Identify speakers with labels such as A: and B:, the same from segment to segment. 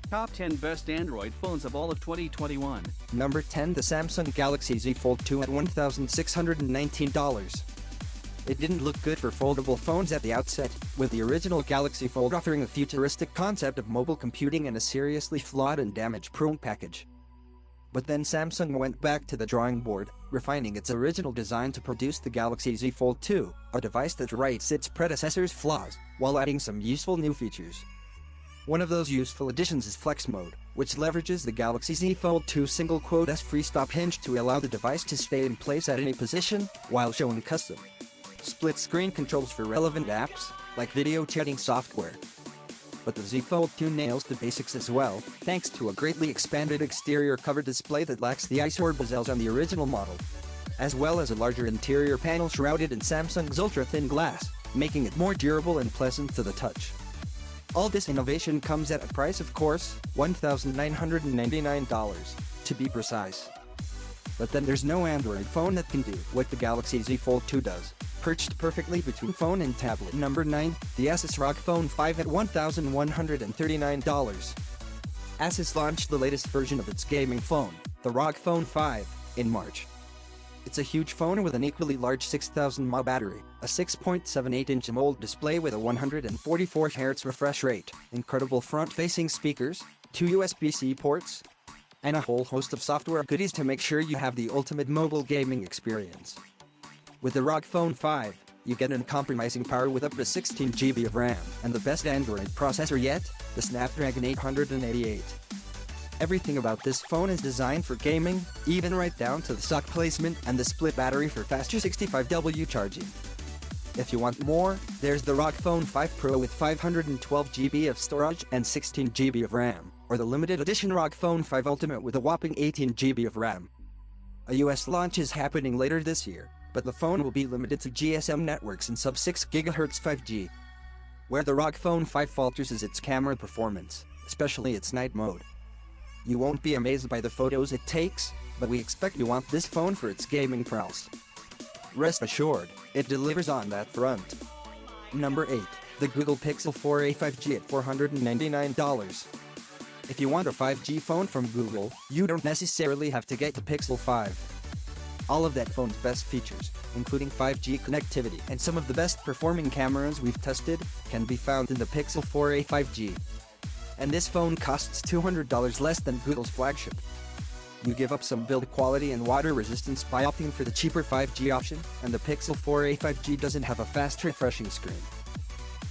A: Top 10 Best Android Phones of all of 2021.
B: Number 10. The Samsung Galaxy Z Fold 2 at $1,619. It didn't look good for foldable phones at the outset, with the original Galaxy Fold offering a futuristic concept of mobile computing and a seriously flawed and damage-prone package. But then Samsung went back to the drawing board, refining its original design to produce the Galaxy Z Fold 2, a device that rights its predecessor's flaws, while adding some useful new features. One of those useful additions is Flex Mode, which leverages the Galaxy Z Fold 2's single-S free-stop hinge to allow the device to stay in place at any position, while showing custom split-screen controls for relevant apps, like video chatting software. But the Z Fold 2 nails the basics as well, thanks to a greatly expanded exterior cover display that lacks the eyesore bezels on the original model, as well as a larger interior panel shrouded in Samsung's ultra-thin glass, making it more durable and pleasant to the touch. All this innovation comes at a price, of course, $1,999, to be precise. But then there's no Android phone that can do what the Galaxy Z Fold 2 does, perched perfectly between phone and tablet. Number 9. The Asus ROG Phone 5 at $1,139. Asus launched the latest version of its gaming phone, the ROG Phone 5, in March. It's a huge phone with an equally large 6000 mAh battery, a 6.78-inch AMOLED display with a 144Hz refresh rate, incredible front-facing speakers, 2 USB-C ports, and a whole host of software goodies to make sure you have the ultimate mobile gaming experience. With the ROG Phone 5, you get uncompromising power with up to 16 GB of RAM, and the best Android processor yet, the Snapdragon 888. Everything about this phone is designed for gaming, even right down to the sock placement and the split battery for faster 65W charging. If you want more, there's the ROG Phone 5 Pro with 512 GB of storage and 16 GB of RAM, or the limited edition ROG Phone 5 Ultimate with a whopping 18 GB of RAM. A US launch is happening later this year, but the phone will be limited to GSM networks and sub-6 GHz 5G. Where the ROG Phone 5 falters is its camera performance, especially its night mode. You won't be amazed by the photos it takes, but we expect you want this phone for its gaming prowess. Rest assured, it delivers on that front. Number 8. The Google Pixel 4a 5G at $499. If you want a 5G phone from Google, you don't necessarily have to get the Pixel 5. All of that phone's best features, including 5G connectivity and some of the best performing cameras we've tested, can be found in the Pixel 4a 5G. And this phone costs $200 less than Google's flagship. You give up some build quality and water resistance by opting for the cheaper 5G option, and the Pixel 4a 5G doesn't have a fast refreshing screen.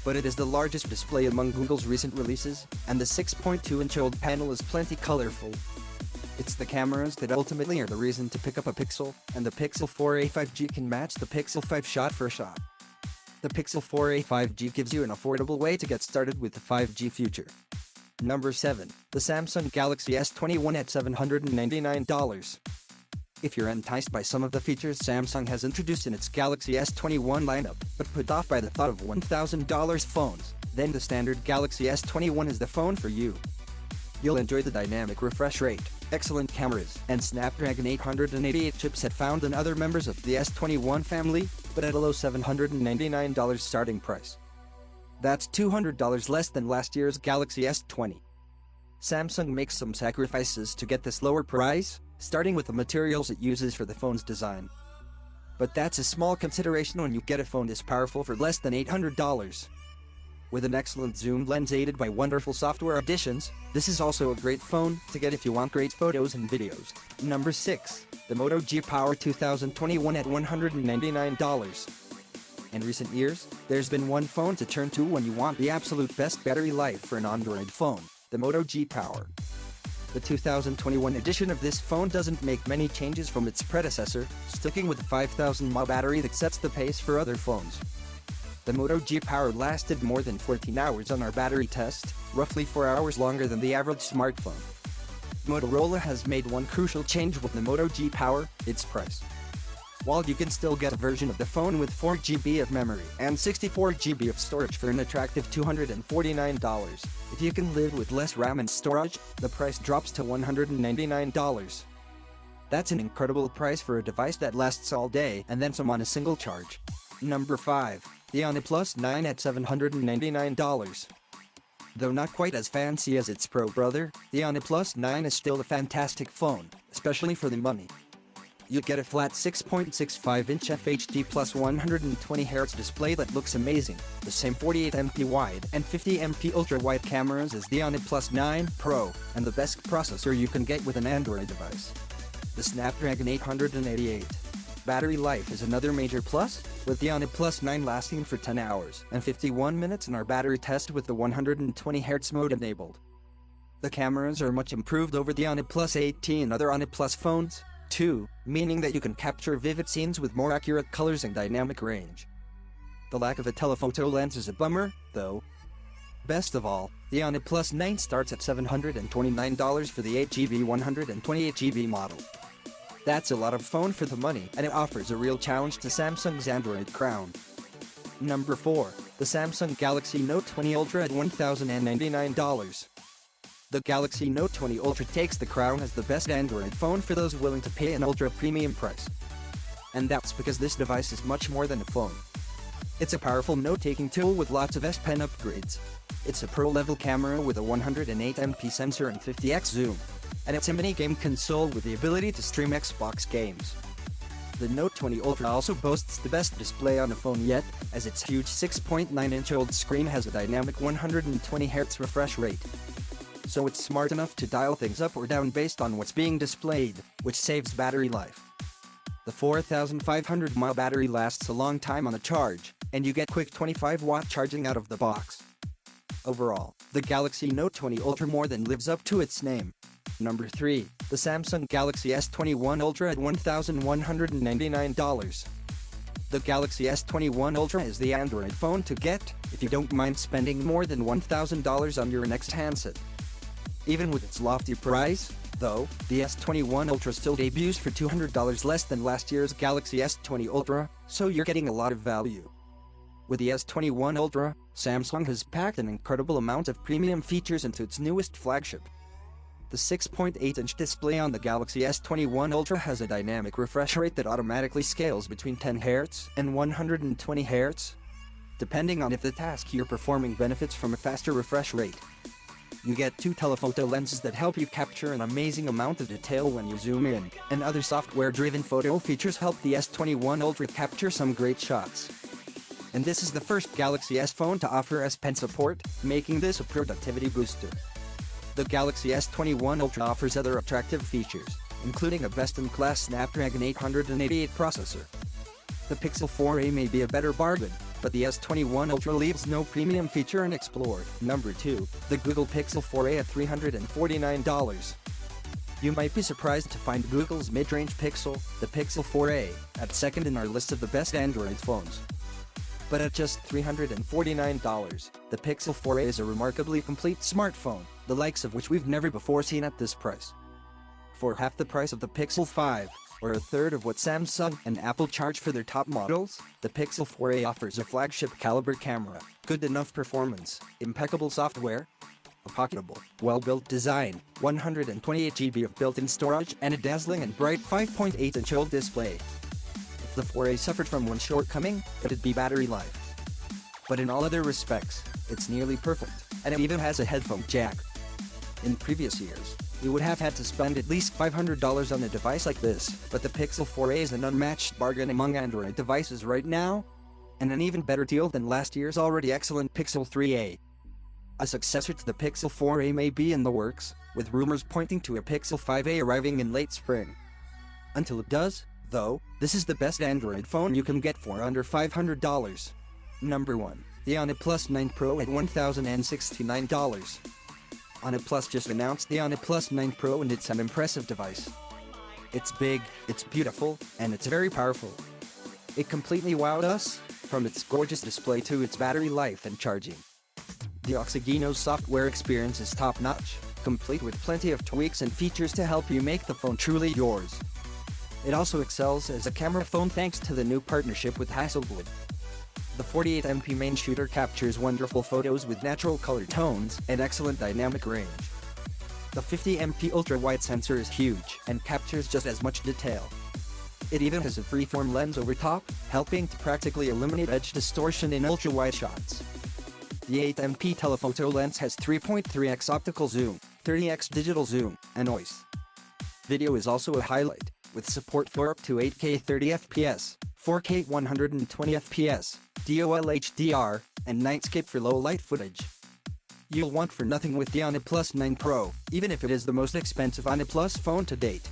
B: But it is the largest display among Google's recent releases, and the 6.2-inch OLED panel is plenty colorful. It's the cameras that ultimately are the reason to pick up a Pixel, and the Pixel 4a 5G can match the Pixel 5 shot for shot. The Pixel 4a 5G gives you an affordable way to get started with the 5G future. Number 7. The Samsung Galaxy S21 at $799. If you're enticed by some of the features Samsung has introduced in its Galaxy S21 lineup, but put off by the thought of $1,000 phones, then the standard Galaxy S21 is the phone for you. You'll enjoy the dynamic refresh rate, excellent cameras, and Snapdragon 888 chipset found in other members of the S21 family, but at a low $799 starting price. That's $200 less than last year's Galaxy S20. Samsung makes some sacrifices to get this lower price, starting with the materials it uses for the phone's design. But that's a small consideration when you get a phone this powerful for less than $800. With an excellent zoom lens aided by wonderful software additions, this is also a great phone to get if you want great photos and videos. Number 6. The Moto G Power 2021 at $199. In recent years, there's been one phone to turn to when you want the absolute best battery life for an Android phone, the Moto G Power. The 2021 edition of this phone doesn't make many changes from its predecessor, sticking with the 5000 mAh battery that sets the pace for other phones. The Moto G Power lasted more than 14 hours on our battery test, roughly 4 hours longer than the average smartphone. Motorola has made one crucial change with the Moto G Power, its price. While you can still get a version of the phone with 4 GB of memory and 64 GB of storage for an attractive $249, if you can live with less RAM and storage, the price drops to $199. That's an incredible price for a device that lasts all day and then some on a single charge. Number 5. The OnePlus 9 at $799. Though not quite as fancy as its Pro brother, the OnePlus 9 is still a fantastic phone, especially for the money. You get a flat 6.65-inch FHD plus 120Hz display that looks amazing, the same 48MP wide and 50MP ultra-wide cameras as the OnePlus 9 Pro, and the best processor you can get with an Android device. The Snapdragon 888. Battery life is another major plus, with the OnePlus 9 lasting for 10 hours and 51 minutes in our battery test with the 120Hz mode enabled. The cameras are much improved over the OnePlus 18 and other OnePlus phones, too, meaning that you can capture vivid scenes with more accurate colors and dynamic range. The lack of a telephoto lens is a bummer, though. Best of all, the OnePlus 9 starts at $729 for the 8GB 128GB model. That's a lot of phone for the money, and it offers a real challenge to Samsung's Android crown. Number 4. The Samsung Galaxy Note 20 Ultra at $1,099. The Galaxy Note 20 Ultra takes the crown as the best Android phone for those willing to pay an ultra-premium price. And that's because this device is much more than a phone. It's a powerful note-taking tool with lots of S Pen upgrades. It's a pro-level camera with a 108MP sensor and 50x zoom. And it's a mini-game console with the ability to stream Xbox games. The Note 20 Ultra also boasts the best display on a phone yet, as its huge 6.9-inch OLED screen has a dynamic 120Hz refresh rate. So it's smart enough to dial things up or down based on what's being displayed, which saves battery life. The 4,500 mAh battery lasts a long time on a charge, and you get quick 25-watt charging out of the box. Overall, the Galaxy Note 20 Ultra more than lives up to its name. Number 3. The Samsung Galaxy S21 Ultra at $1,199. The Galaxy S21 Ultra is the Android phone to get if you don't mind spending more than $1,000 on your next handset. Even with its lofty price, though, the S21 Ultra still debuts for $200 less than last year's Galaxy S20 Ultra, so you're getting a lot of value. With the S21 Ultra, Samsung has packed an incredible amount of premium features into its newest flagship. The 6.8-inch display on the Galaxy S21 Ultra has a dynamic refresh rate that automatically scales between 10 Hz and 120 Hz, depending on if the task you're performing benefits from a faster refresh rate. You get 2 telephoto lenses that help you capture an amazing amount of detail when you zoom in, and other software-driven photo features help the S21 Ultra capture some great shots. And this is the first Galaxy S phone to offer S Pen support, making this a productivity booster. The Galaxy S21 Ultra offers other attractive features, including a best-in-class Snapdragon 888 processor. The Pixel 4a may be a better bargain, but the S21 Ultra leaves no premium feature unexplored. Number 2. The Google Pixel 4a at $349. You might be surprised to find Google's mid-range Pixel, the Pixel 4a, at second in our list of the best Android phones. But at just $349, the Pixel 4a is a remarkably complete smartphone, the likes of which we've never before seen at this price. For half the price of the Pixel 5, or a third of what Samsung and Apple charge for their top models, the Pixel 4a offers a flagship-caliber camera, good enough performance, impeccable software, a pocketable, well-built design, 128GB of built-in storage, and a dazzling and bright 5.8-inch OLED display. If the 4a suffered from one shortcoming, it'd be battery life. But in all other respects, it's nearly perfect, and it even has a headphone jack. In previous years, we would have had to spend at least $500 on a device like this, but the Pixel 4a is an unmatched bargain among Android devices right now, and an even better deal than last year's already excellent Pixel 3a. A successor to the Pixel 4a may be in the works, with rumors pointing to a Pixel 5a arriving in late spring. Until it does, though, this is the best Android phone you can get for under $500. Number 1. The OnePlus 9 Pro at $1,069. OnePlus just announced the OnePlus 9 Pro, and it's an impressive device. It's big, it's beautiful, and it's very powerful. It completely wowed us, from its gorgeous display to its battery life and charging. The Oxygeno software experience is top-notch, complete with plenty of tweaks and features to help you make the phone truly yours. It also excels as a camera phone thanks to the new partnership with Hasselblad. The 48MP main shooter captures wonderful photos with natural color tones and excellent dynamic range. The 50MP ultra-wide sensor is huge and captures just as much detail. It even has a freeform lens over top, helping to practically eliminate edge distortion in ultra-wide shots. The 8MP telephoto lens has 3.3x optical zoom, 30x digital zoom, and noise. Video is also a highlight, with support for up to 8K 30fps, 4K 120fps, DOL HDR, and nightscape for low-light footage. You'll want for nothing with the OnePlus 9 Pro, even if it is the most expensive OnePlus phone to date.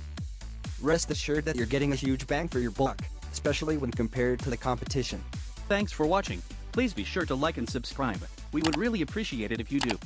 B: Rest assured that you're getting a huge bang for your buck, especially when compared to the competition.
A: Thanks for watching. Please be sure to like and subscribe. We would really appreciate it if you do.